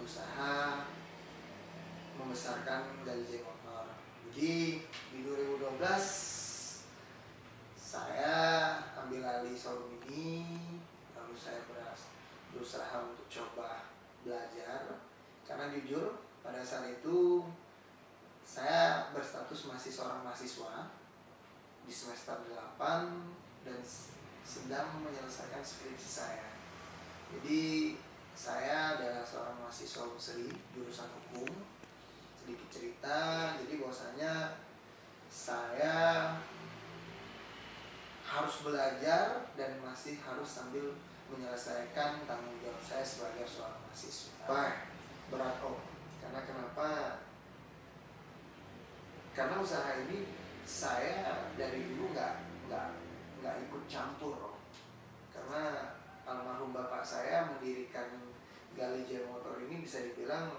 berusaha membesarkan Gali J Motor. Jadi di 2012 saya ambil alih showroom ini, lalu saya berusaha untuk coba belajar, karena jujur pada saat itu saya berstatus masih seorang mahasiswa di semester 8 dan sedang menyelesaikan skripsi saya. Jadi saya adalah seorang mahasiswa UNSRI jurusan hukum. Sedikit cerita, jadi bahwasanya saya harus belajar dan masih harus sambil menyelesaikan tanggung jawab saya sebagai seorang mahasiswa. Berat om, karena kenapa? Karena usaha ini saya dari dulu nggak ikut campur om. Karena almarhum bapak saya mendirikan Gali J Motor ini bisa dibilang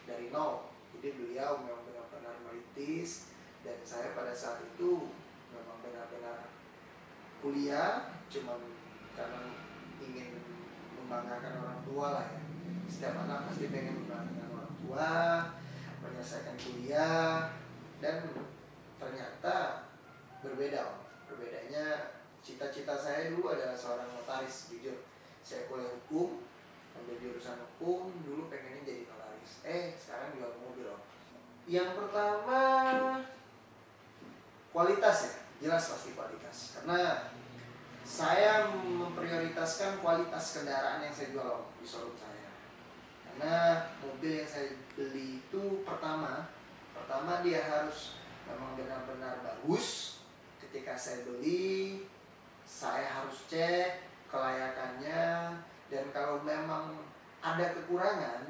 dari nol. Jadi beliau memang benar-benar merintis, dan saya pada saat itu memang benar-benar kuliah cuman karena ingin membanggakan orang tua lah ya. Setiap anak pasti pengen membanggakan orang tua, menyelesaikan kuliah, dan ternyata berbeda om. Berbedanya, cita-cita saya dulu adalah seorang notaris, jujur. Saya kuliah hukum, ambil jurusan hukum, dulu pengennya jadi notaris. Sekarang jual mobil om. Yang pertama, kualitas ya, jelas pasti kualitas. Karena saya memprioritaskan kualitas kendaraan yang saya jual om, di showroom saya. Karena mobil yang saya beli itu pertama dia harus memang benar-benar bagus. Ketika saya beli, saya harus cek kelayakannya, dan kalau memang ada kekurangan,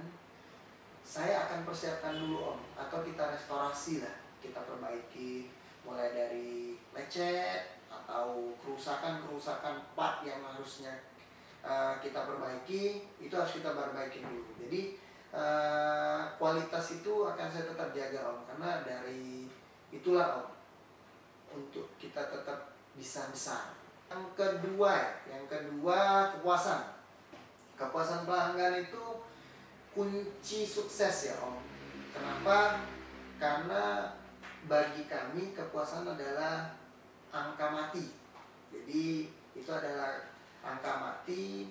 saya akan persiapkan dulu om, atau kita restorasi lah, kita perbaiki, mulai dari lecet atau kerusakan part yang harusnya kita perbaiki, itu harus kita perbaiki dulu. Jadi kualitas itu akan saya tetap jaga om, karena dari itulah om, untuk kita tetap bisa besar. Yang kedua kepuasan pelanggan itu kunci sukses ya om. Kenapa? Karena bagi kami kepuasan adalah angka mati. Jadi itu adalah angka mati,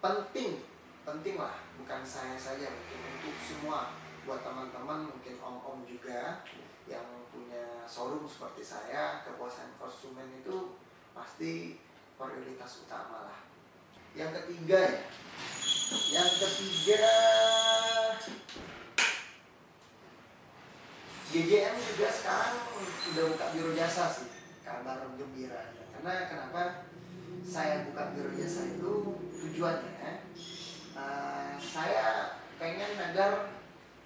penting lah, bukan saya saja, mungkin untuk semua, buat teman-teman, mungkin om-om juga yang punya showroom seperti saya. Kepuasan konsumen itu pasti prioritas utama lah. Yang ketiga GJM juga sekarang sudah buka biro jasa sih, kabar gembira. Karena kenapa saya buka biro jasa itu, tujuannya saya pengen agar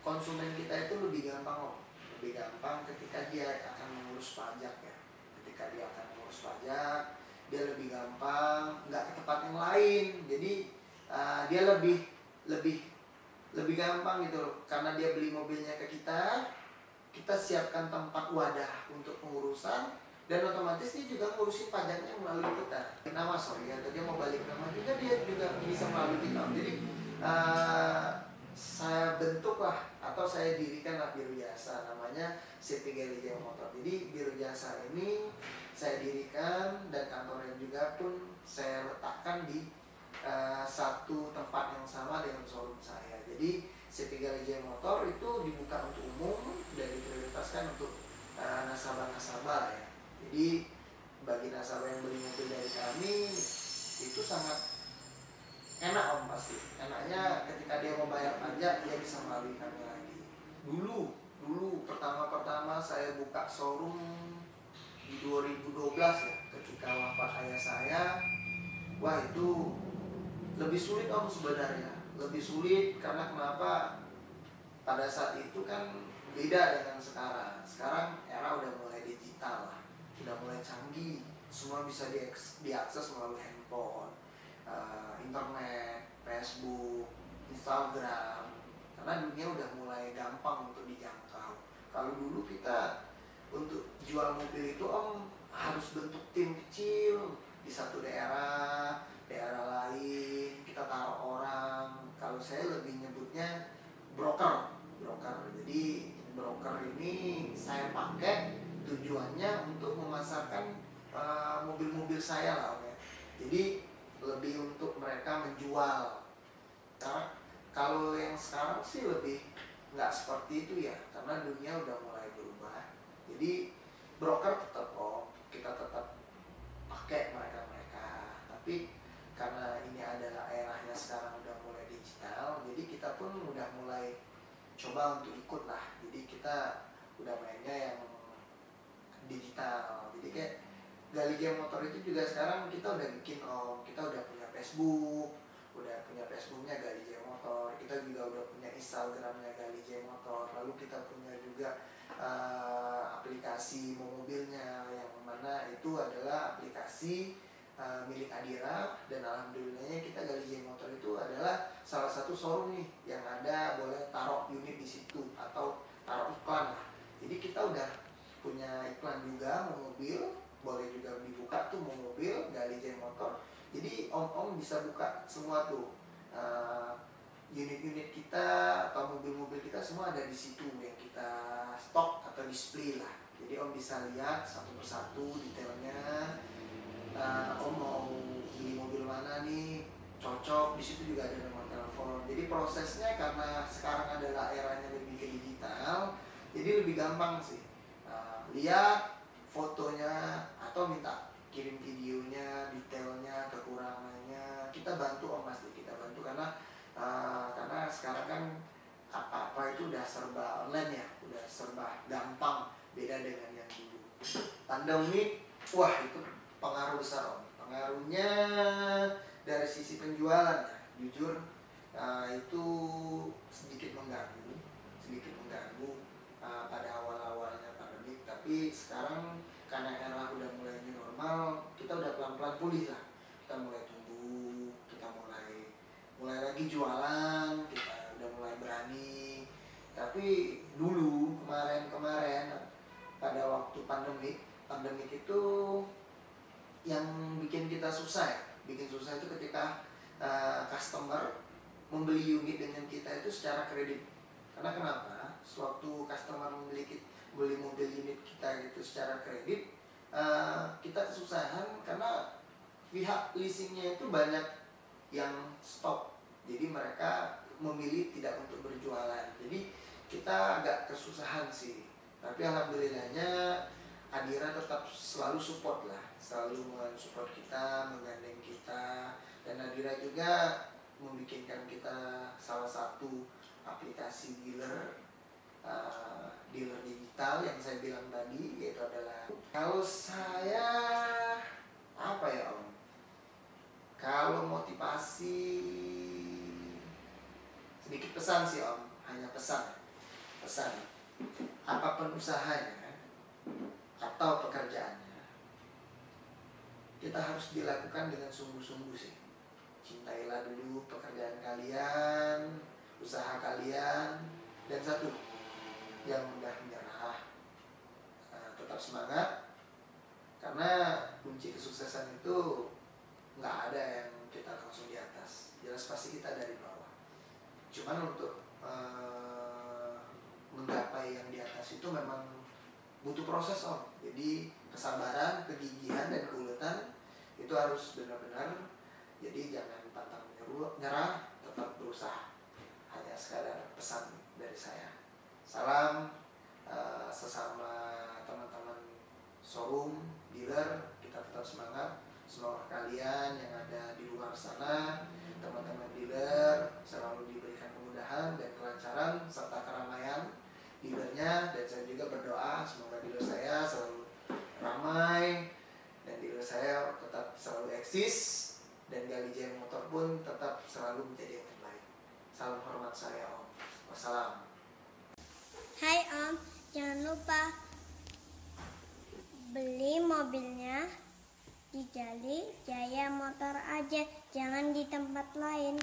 konsumen kita itu lebih gampang ketika dia akan mengurus pajak ya. Ketika dia akan mengurus pajak, dia lebih gampang, nggak ke tempat yang lain. Jadi dia lebih gampang gitu loh, karena dia beli mobilnya ke kita siapkan tempat wadah untuk pengurusan, dan otomatis dia juga ngurusin pajaknya melalui kita. Atau dia mau balik nama juga, dia juga bisa melalui kita. Jadi saya bentuklah, atau saya dirikanlah biro jasa, namanya CP Gali J Motor. Jadi biro jasa ini saya dirikan, dan kantornya juga pun saya letakkan di satu tempat yang sama dengan showroom saya. Jadi CP Gali J Motor itu dibuka untuk umum dan diprioritaskan untuk nasabah-nasabah ya. Jadi bagi nasabah yang beli mobil dari kami itu sangat enak om, pasti. Enaknya ketika dia mau bayar pajak, dia bisa melalui kami lagi. Dulu pertama saya buka showroom di 2012 ya, ketika wafat ayah saya. Wah, itu lebih sulit om sebenarnya. Lebih sulit karena kenapa? Pada saat itu kan beda dengan sekarang. Sekarang era udah mulai digital lah, udah mulai canggih. Semua bisa diakses melalui handphone, internet, Facebook, Instagram. Karena dunia udah mulai gampang untuk dijangkau. Kalau dulu kita untuk jual mobil itu om harus bentuk tim kecil di satu daerah lain, kita taruh orang. kalau saya lebih nyebutnya broker. Jadi broker ini saya pakai tujuannya untuk memasarkan mobil-mobil saya lah, Om, ya. Jadi lebih untuk mereka menjual. Karena kalau yang sekarang sih lebih nggak seperti itu ya, karena dunia udah mulai berubah. Jadi broker tetap, kita tetap pakai mereka, tapi karena ini adalah eranya sekarang udah mulai digital, jadi kita pun udah mulai coba untuk ikut lah. Jadi kita udah mainnya yang digital. Jadi kayak Gali Jaya Motor itu juga sekarang kita udah bikin, kita udah punya Facebooknya Gali Jaya Motor, kita juga udah punya Instagramnya Gali Jaya Motor, lalu kita punya juga aplikasi mobilnya, yang mana itu adalah aplikasi milik Adira, dan alhamdulillahnya kita Gali Jaya Motor itu adalah salah satu showroom nih yang ada boleh taruh unit di situ atau taruh iklan lah. Jadi kita udah punya iklan juga mobil, boleh juga dibuka tuh mobil Gali Jaya Motor. Jadi om bisa buka semua tuh unit-unit kita atau mobil-mobil kita semua ada di situ yang kita stok atau display lah. Jadi om bisa lihat satu persatu detailnya. Om mau beli mobil mana nih, cocok, di situ juga ada nomor telepon. Jadi prosesnya karena sekarang adalah eranya lebih ke digital, jadi lebih gampang sih. Lihat fotonya atau minta kirim videonya, detailnya, kekurangannya, kita bantu om, pasti kita bantu karena sekarang kan apa-apa itu udah serba online ya, udah serba gampang, beda dengan yang dulu. Pandemi, wah itu pengaruh besar om. Pengaruhnya dari sisi penjualan ya, jujur itu sedikit mengganggu pada awal-awalnya pandemi. Tapi sekarang karena era udah mulai new normal, kita udah pelan-pelan pulih lah. Kita mulai tumbuh, kita mulai lagi jualan, kita udah mulai berani. Tapi dulu kemarin pada waktu pandemik itu yang bikin kita susah ya, itu ketika customer membeli unit dengan kita itu secara kredit. Karena kenapa? Sewaktu customer beli mobil unit kita gitu secara kredit, kita kesusahan karena pihak leasingnya itu banyak yang stop. Jadi mereka memilih tidak untuk berjualan. Jadi kita agak kesusahan sih. Tapi alhamdulillahnya Adira tetap selalu support lah, selalu mensupport kita, menggandeng kita, dan Adira juga membikinkan kita salah satu aplikasi dealer digital yang saya bilang tadi, yaitu adalah, kalau saya apa ya om, kalau motivasi sedikit pesan sih om, hanya pesan apapun usahanya atau pekerjaannya, kita harus dilakukan dengan sungguh-sungguh sih. Cintailah dulu pekerjaan kalian, usaha kalian, dan satu, yang mudah menyerah, tetap semangat, karena kunci kesuksesan itu nggak ada yang kita langsung di atas, jelas pasti kita dari bawah. Cuman untuk menggapai yang di atas itu memang butuh proses om. Jadi kesabaran, kegigihan, dan keuletan itu harus benar-benar. Jadi jangan pantang menyerah, tetap berusaha. Hanya sekadar pesan dari saya. Salam sesama teman-teman showroom, dealer, kita tetap semangat. Semoga kalian yang ada di luar sana, teman-teman dealer, selalu diberikan kemudahan dan kelancaran serta keramaian dealernya. Dan saya juga berdoa semoga dealer saya selalu ramai dan dealer saya tetap selalu eksis, dan Gali Jaya Motor pun tetap selalu menjadi yang terbaik. Salam hormat saya om. Wassalam. Hai om, jangan lupa beli mobilnya di Gali Jaya Motor aja, jangan di tempat lain.